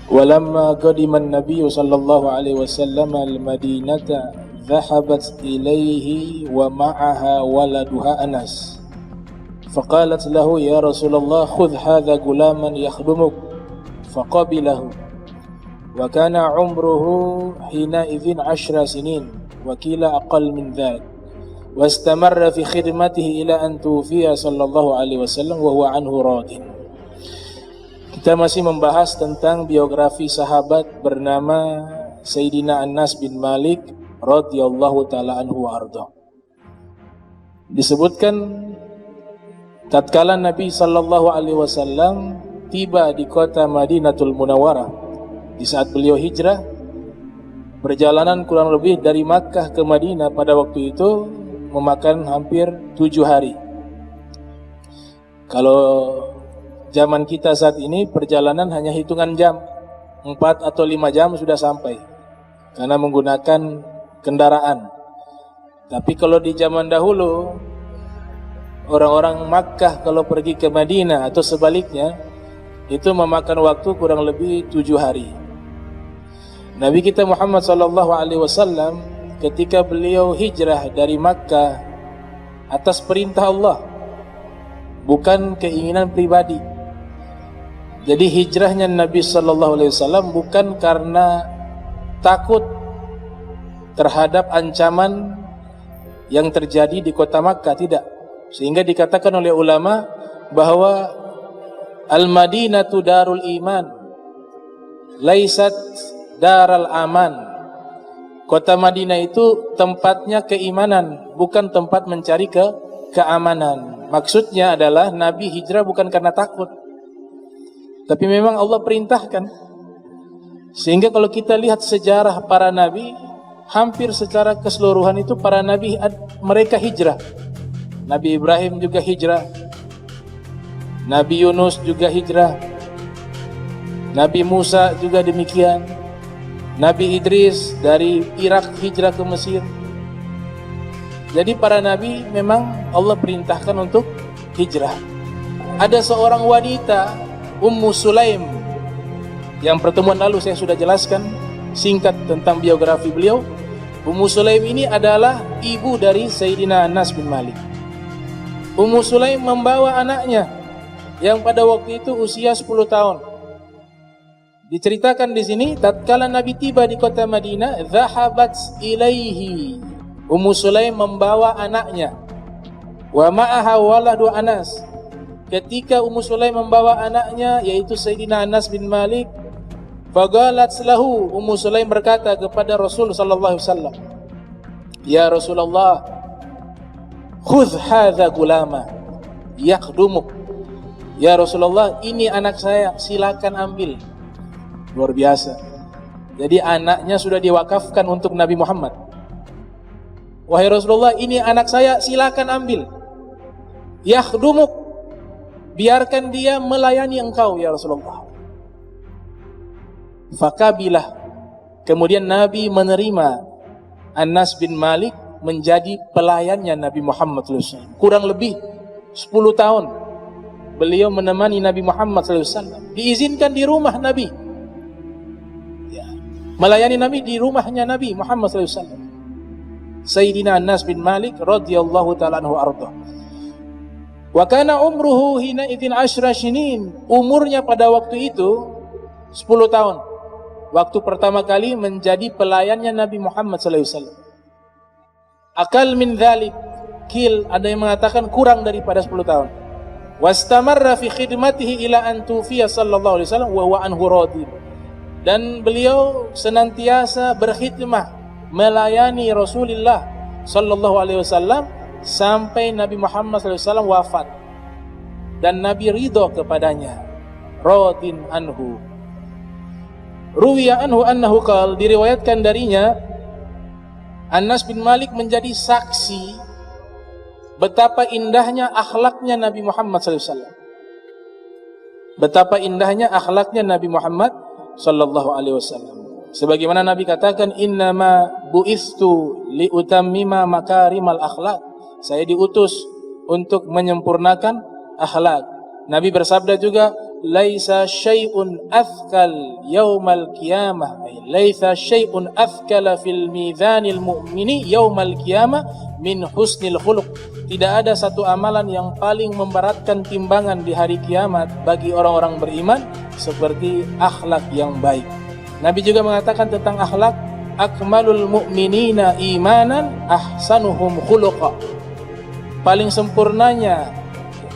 Walamma qadima an-nabiy sallallahu alaihi wasallam al-Madinata dhahabat ilaihi wa ma'aha waladuha Anas. Faqalat lahu ya Rasulullah khudh hadha gulaman yakhdumuk. Faqabilahu. Wa kana umruhu hina idzin 10 sinin wa qila aqall min dhalik. Wastamarra fi khidmatihi ila an tufiya sallallahu alaihi wasallam wa huwa anhu radin. Kita masih membahas tentang biografi sahabat bernama Sayyidina Anas bin Malik radhiyallahu taala anhu wa arda. Disebutkan tatkala Nabi sallallahu alaihi wasallam tiba di kota Madinatul Munawwarah di saat beliau hijrah, perjalanan kurang lebih dari Makkah ke Madinah pada waktu itu memakan hampir 7 hari. Kalau zaman kita saat ini perjalanan hanya hitungan jam, 4 atau 5 jam sudah sampai karena menggunakan kendaraan. Tapi kalau di zaman dahulu orang-orang Makkah kalau pergi ke Madinah atau sebaliknya itu memakan waktu kurang lebih 7 hari. Nabi kita Muhammad SAW ketika beliau hijrah dari Makkah atas perintah Allah, bukan keinginan pribadi. Jadi hijrahnya Nabi SAW bukan karena takut terhadap ancaman yang terjadi di kota Makkah, tidak. Sehingga dikatakan oleh ulama bahwa Al-Madinatu darul iman, laisat daral aman. Kota Madinah itu tempatnya keimanan, bukan tempat mencari keamanan. Maksudnya adalah Nabi hijrah bukan karena takut, tapi memang Allah perintahkan. Sehingga kalau kita lihat sejarah para nabi, hampir secara keseluruhan itu para nabi mereka hijrah. Nabi Ibrahim juga hijrah, Nabi Yunus juga hijrah, Nabi Musa juga demikian, Nabi Idris dari Irak hijrah ke Mesir. Jadi para nabi memang Allah perintahkan untuk hijrah. Ada seorang wanita Ummu Sulaim yang pertemuan lalu saya sudah jelaskan singkat tentang biografi beliau. Ummu Sulaim ini adalah ibu dari Sayyidina Anas bin Malik. Ummu Sulaim membawa anaknya yang pada waktu itu usia 10 tahun. Diceritakan di sini tatkala Nabi tiba di kota Madinah, dhahabat ilaihi. Ummu Sulaim membawa anaknya. Wa ma'aha waladu Anas. Ketika Ummu Sulaim membawa anaknya yaitu Sayyidina Anas bin Malik, faqalat lahu, Ummu Sulaim berkata kepada Rasul sallallahu alaihi wasallam, ya Rasulullah, khudh hadza gulama yakhdumuk. Ya Rasulullah, ini anak saya, silakan ambil. Luar biasa. Jadi anaknya sudah diwakafkan untuk Nabi Muhammad. Wahai Rasulullah, ini anak saya, silakan ambil. Yakhdumuk, biarkan dia melayani engkau ya Rasulullah. Fakabilah. Kemudian Nabi menerima Anas bin Malik menjadi pelayannya Nabi Muhammad SAW. Kurang lebih 10 tahun beliau menemani Nabi Muhammad SAW. Diizinkan di rumah Nabi ya, melayani Nabi di rumahnya Nabi Muhammad SAW. Sayyidina Anas bin Malik radhiyallahu ta'ala anhu arda. Wa kana umruhu hina idzin 10 sinin. Umurnya pada waktu itu 10 tahun. Waktu pertama kali menjadi pelayannya Nabi Muhammad SAW. Akal min dzalik, kil, ada yang mengatakan kurang daripada 10 tahun. Wastamarra fi khidmatihi ila an tufiya sallallahu alaihi wasallam wa huwa anhu radin. Dan beliau senantiasa berkhidmah melayani Rasulullah sallallahu alaihi wasallam sampai Nabi Muhammad SAW wafat dan Nabi ridho kepadanya. Radin anhu. Ruwiya anhu annahu qala, diriwayatkan darinya Anas bin Malik menjadi saksi betapa indahnya akhlaknya Nabi Muhammad SAW. Betapa indahnya akhlaknya Nabi Muhammad sallallahu alaihi wasallam. Sebagaimana Nabi katakan, innama bu'istu liutammima makarimal akhlak. Saya diutus untuk menyempurnakan akhlak. Nabi bersabda juga, laisa syai'un athqal yaumal qiyamah, ay laisa syai'un athqala fil mizanil mu'mini yaumal qiyamah min husnil khuluq. Tidak ada satu amalan yang paling memberatkan timbangan di hari kiamat bagi orang-orang beriman seperti akhlak yang baik. Nabi juga mengatakan tentang akhlak, akmalul mu'minina imanan ahsanuhum khuluqa. Paling sempurnanya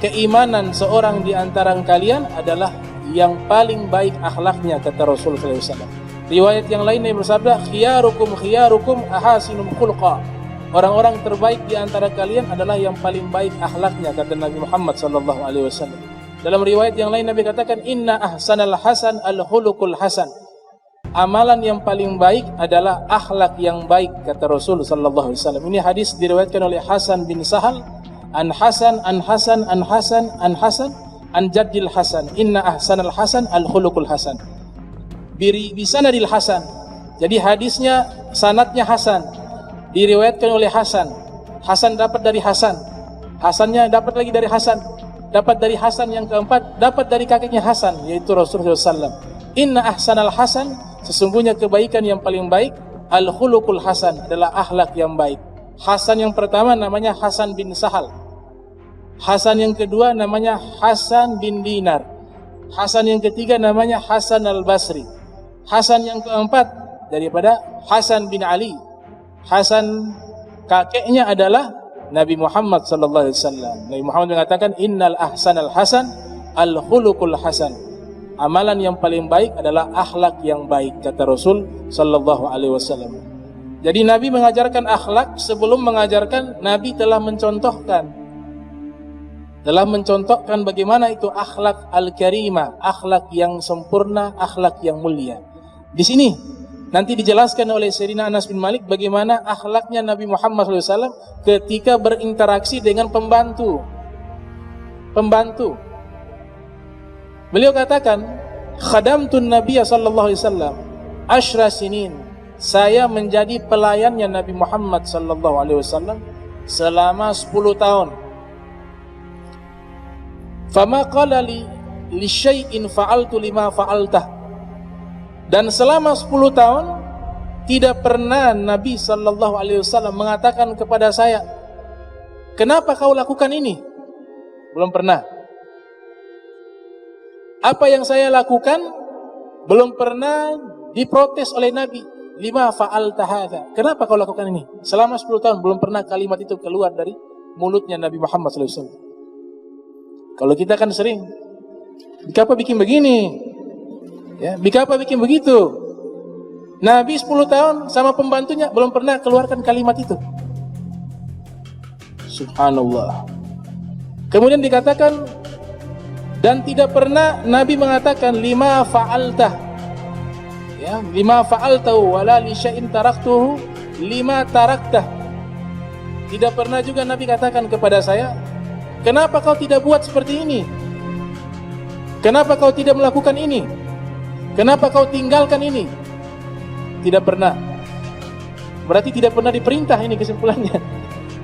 keimanan seorang di antara kalian adalah yang paling baik akhlaknya, kata Rasulullah SAW. Riwayat yang lain Nabi bersabda, khiyarukum ahasinum khulqa. Orang-orang terbaik di antara kalian adalah yang paling baik akhlaknya, kata Nabi Muhammad SAW. Dalam riwayat yang lain Nabi katakan, inna ahsanal hasan al-khuluqul hasan. Amalan yang paling baik adalah akhlak yang baik, kata Rasul sallallahu alaihi wasallam. Ini hadis diriwayatkan oleh Hasan bin Sahal an Hasan an Jaddil Hasan. Inna ahsanal hasan al khuluqul hasan. Bisanadil Hasan. Jadi hadisnya sanadnya Hasan. Diriwayatkan oleh Hasan. Hasan dapat dari Hasan. Hasannya dapat lagi dari Hasan. Dapat dari Hasan yang keempat, dapat dari kakeknya Hasan, yaitu Rasulullah sallallahu alaihi wasallam. Inna ahsanal hasan, sesungguhnya kebaikan yang paling baik, al-khuluqul hasan, adalah akhlak yang baik. Hasan yang pertama namanya Hasan bin Sahal. Hasan yang kedua namanya Hasan bin Dinar. Hasan yang ketiga namanya Hasan al-Basri. Hasan yang keempat daripada Hasan bin Ali. Hasan kakeknya adalah Nabi Muhammad sallallahu alaihi wasallam. Nabi Muhammad mengatakan innal ahsanal hasan al-khuluqul hasan. Amalan yang paling baik adalah akhlak yang baik, kata Rasul sallallahu alaihi wasallam. Jadi Nabi mengajarkan akhlak, sebelum mengajarkan Nabi telah mencontohkan bagaimana itu akhlak al-karimah, akhlak yang sempurna, akhlak yang mulia. Di sini nanti dijelaskan oleh Sayyidina Anas bin Malik bagaimana akhlaknya Nabi Muhammad SAW ketika berinteraksi dengan pembantu. Beliau katakan, khadamtun Nabiya sallallahu alaihi wasallam asyra sinin. Saya menjadi pelayannya Nabi Muhammad sallallahu alaihi wasallam selama 10 tahun. Fama qala li syai'in fa'altu lima fa'altah. Dan selama 10 tahun tidak pernah Nabi sallallahu alaihi wasallam mengatakan kepada saya, "Kenapa kau lakukan ini?" Belum pernah. Apa yang saya lakukan belum pernah diprotes oleh Nabi. Lima fa'alta hadza. Kenapa kau lakukan ini? Selama 10 tahun belum pernah kalimat itu keluar dari mulutnya Nabi Muhammad SAW. Kalau kita kan sering, Bikapa bikin begini, ya, Bikapa bikin begitu. Nabi 10 tahun sama pembantunya belum pernah keluarkan kalimat itu. Subhanallah. Kemudian dikatakan, dan tidak pernah Nabi mengatakan lima fa'altah, ya, lima fa'altahu wala li syai'in taraktuhu lima taraktah. Tidak pernah juga Nabi katakan kepada saya, kenapa kau tidak buat seperti ini? Kenapa kau tidak melakukan ini? Kenapa kau tinggalkan ini? Tidak pernah. Berarti tidak pernah diperintah, ini kesimpulannya.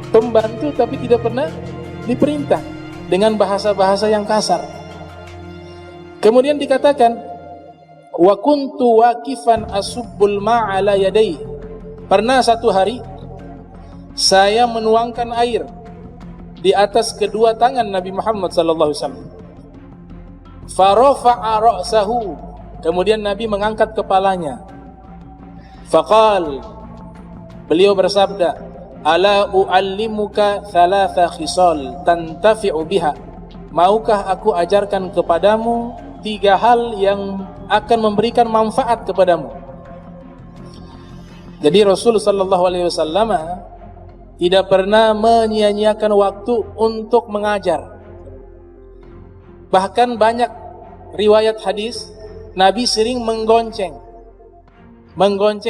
Pembantu tapi tidak pernah diperintah dengan bahasa-bahasa yang kasar. Kemudian dikatakan, wa kuntu waqifan asubbul ma'ala yadai. Pernah satu hari saya menuangkan air di atas kedua tangan Nabi Muhammad sallallahu alaihi wasallam. Farafa'a ra'sahu. Kemudian Nabi mengangkat kepalanya. Faqal, beliau bersabda, ala u'allimuka thalatha khisal tantafi'u biha. Maukah aku ajarkan kepadamu 3 hal yang akan memberikan manfaat kepadamu? Jadi Rasul sallallahu alaihi wasallam tidak pernah menyia-nyiakan waktu untuk mengajar. Bahkan banyak riwayat hadis Nabi sering menggonceng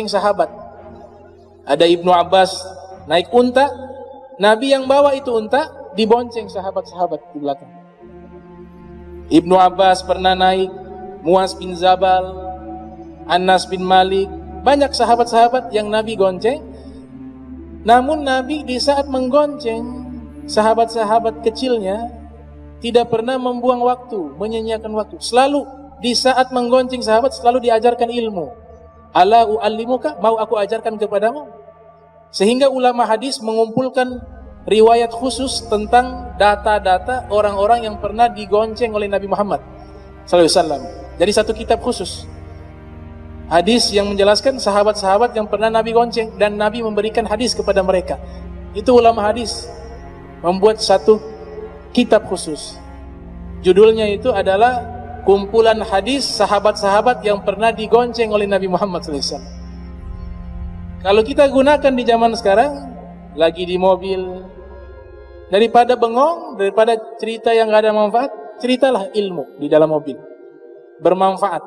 sahabat. Ada Ibnu Abbas naik unta, Nabi yang bawa itu unta, dibonceng sahabat-sahabat di belakang. Ibnu Abbas pernah naik, Muaz bin Zabal, Anas bin Malik, banyak sahabat-sahabat yang Nabi gonceng. Namun Nabi di saat menggonceng sahabat-sahabat kecilnya, tidak pernah membuang waktu, menyia-nyiakan waktu. Selalu di saat menggonceng sahabat selalu diajarkan ilmu. Ala u'allimuka, mau aku ajarkan kepadamu. Sehingga ulama hadis mengumpulkan riwayat khusus tentang data-data orang-orang yang pernah digonceng oleh Nabi Muhammad SAW. Jadi satu kitab khusus. Hadis yang menjelaskan sahabat-sahabat yang pernah Nabi gonceng dan Nabi memberikan hadis kepada mereka. Itu ulama hadis membuat satu kitab khusus. Judulnya itu adalah kumpulan hadis sahabat-sahabat yang pernah digonceng oleh Nabi Muhammad SAW. Kalau kita gunakan di zaman sekarang, lagi di mobil, daripada bengong, daripada cerita yang gak ada manfaat, ceritalah ilmu di dalam mobil, bermanfaat.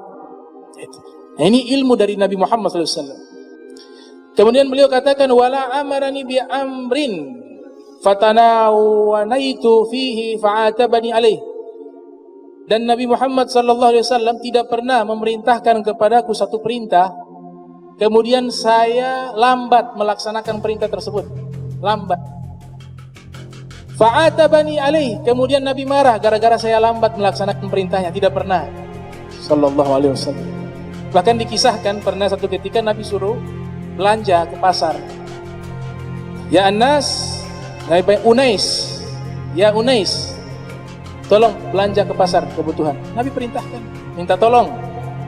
Nah, ini ilmu dari Nabi Muhammad SAW. Kemudian beliau katakan, wala amarani bi amrin fatanawanaitu fihi fa'atabani alaih. Dan Nabi Muhammad SAW tidak pernah memerintahkan kepadaku satu perintah, kemudian saya lambat melaksanakan perintah tersebut. Lambat. Fa'atabani alaih. Kemudian Nabi marah gara-gara saya lambat melaksanakan perintahnya. Tidak pernah. Sallallahu alaihi wasallam. Bahkan dikisahkan pernah satu ketika Nabi suruh belanja ke pasar. Ya Anas, Unais, ya Unais, tolong belanja ke pasar kebutuhan. Nabi perintahkan, minta tolong.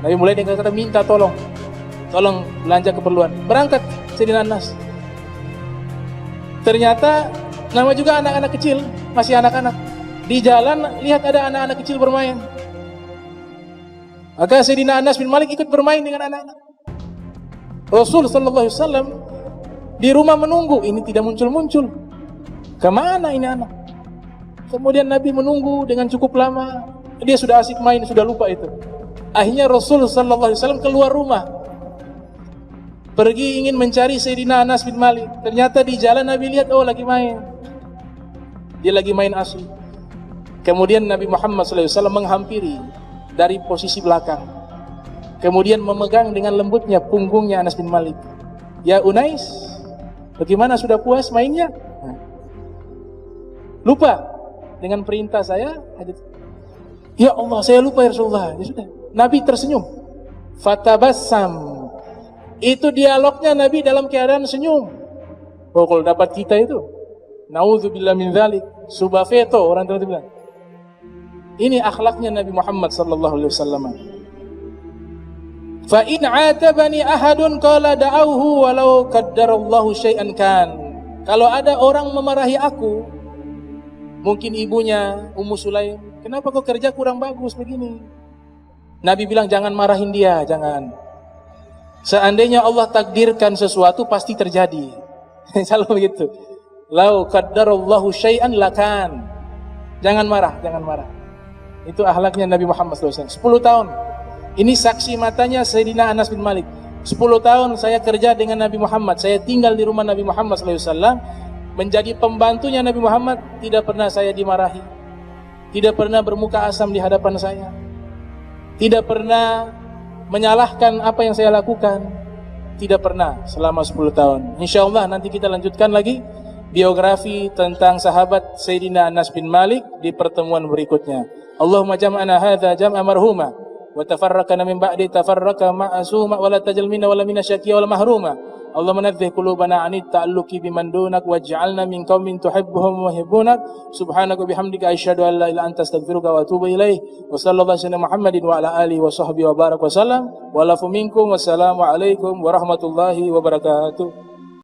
Nabi mulai dengan kata minta tolong, tolong belanja keperluan. Berangkat Sayyidina Anas. Ternyata nama juga anak-anak kecil, masih anak-anak. Di jalan lihat ada anak-anak kecil bermain. Maka Sayyidina Anas bin Malik ikut bermain dengan anak-anak. Rasul sallallahu alaihi wasallam di rumah menunggu, ini tidak muncul-muncul. Kemana ini anak? Kemudian Nabi menunggu dengan cukup lama. Dia sudah asik main, sudah lupa itu. Akhirnya Rasul sallallahu alaihi wasallam keluar rumah, pergi ingin mencari Sayyidina Anas bin Malik. Ternyata di jalan Nabi lihat, oh lagi main. Dia lagi main asli. Kemudian Nabi Muhammad SAW menghampiri dari posisi belakang. Kemudian memegang dengan lembutnya punggungnya Anas bin Malik. Ya Unais, bagaimana, sudah puas mainnya? Lupa dengan perintah saya? Ya Allah, saya lupa ya Rasulullah. Ya sudah. Nabi tersenyum. Fatabassam. Itu dialognya Nabi dalam keadaan senyum. Oh, kalau dapat kita itu, naudzubillah min dzalik, subafeto orang tua bilang. Ini akhlaknya Nabi Muhammad sallallahu alaihi wasallam. Fa in atabani ahadun qala da'awhu walau qaddarallahu syai'an kan. Kalau ada orang memarahi aku, mungkin ibunya Ummu Sulaim, kenapa kau kerja kurang bagus begini? Nabi bilang jangan marahin dia, jangan. Seandainya Allah takdirkan sesuatu pasti terjadi. Selalu begitu. Lau qaddarallahu syai'an lakan. Jangan marah, jangan marah. Itu akhlaknya Nabi Muhammad SAW. 10 tahun. Ini saksi matanya Sayyidina Anas bin Malik. 10 tahun saya kerja dengan Nabi Muhammad. Saya tinggal di rumah Nabi Muhammad SAW. Menjadi pembantunya Nabi Muhammad. Tidak pernah saya dimarahi. Tidak pernah bermuka asam di hadapan saya. Tidak pernah menyalahkan apa yang saya lakukan. Tidak pernah selama 10 tahun. InsyaAllah nanti kita lanjutkan lagi biografi tentang sahabat Sayyidina Anas bin Malik di pertemuan berikutnya. Allahumma jam'ana hadha jam'a marhuma wa tafarraqana min ba'di tafarraqa ma'asuma wa la tajal minna wa la minna syakiya wa la mahruma. Allahumma nadzih qulubana 'anit ta'alluqi biman dunak waj'alna min qaumin tuhibbuhum wa yuhibbunak. Subhanaka bihamdika asyhadu an la ilaha illa anta astaghfiruka wa atubu ilaik. Wa sallallahu alaihi Muhammadin wa ala alihi wa sahbihi wa baraka wa sallam. Wa lafu minkum wassalamu alaikum warahmatullahi wabarakatuh.